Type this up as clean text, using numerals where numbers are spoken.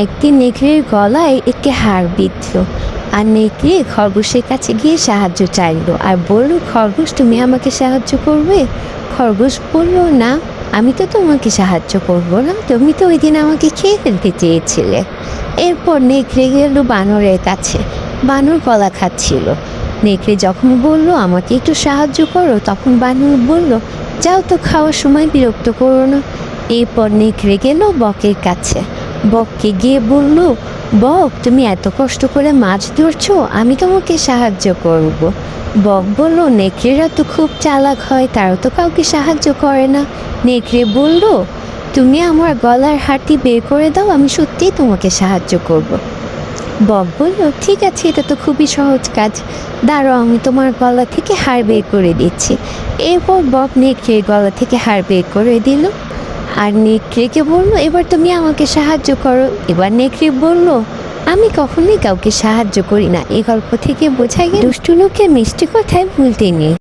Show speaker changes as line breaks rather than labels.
একদিন নেকড়ের গলায় একটি হাড় বিঁধল, আর নেকড়ে খরগোশের কাছে গিয়ে সাহায্য চাইল আর বলল, খরগোশ তুমি আমাকে সাহায্য করবে? খরগোশ বলল, না, আমি তো তোমাকে সাহায্য করব না, তুমি তো ওই দিন আমাকে খেয়ে ফেলতে চেয়েছিলে। এরপর নেকড়ে গেল বানরের কাছে। বানর কলা খাচ্ছিল। নেকড়ে যখন বলল আমাকে একটু সাহায্য করো, তখন বানর বলল, যাও তো, খাওয়ার সময় বিরক্ত করো না। এরপর নেকড়ে গেল বকের কাছে। বককে গিয়ে বলল, বক তুমি এত কষ্ট করে মাছ ধরছো, আমি তোমাকে সাহায্য করব। বক বলল, নেকড়েরা তো খুব চালাক হয়, তারা তো কাউকে সাহায্য করে না। নেকড়ে বলল, তুমি আমার গলার হাড়টি বের করে দাও, আমি সত্যিই তোমাকে সাহায্য করব। বক বলল, ঠিক আছে, এটা তো খুবই সহজ কাজ, দাঁড়াও আমি তোমার গলা থেকে হাড় বের করে দিচ্ছি। এরপর বক নেকড়ের গলা থেকে হাড় বের করে দিল আর নেকড়েকে বলল, এবার তুমি আমাকে সাহায্য করো। এবার নেকড়ে বলল, আমি কখনোই কাউকে সাহায্য করি না। এই গল্প থেকে বোঝা গেল দুষ্টু লোকের মিষ্টি কথায় ভুলতে নেই।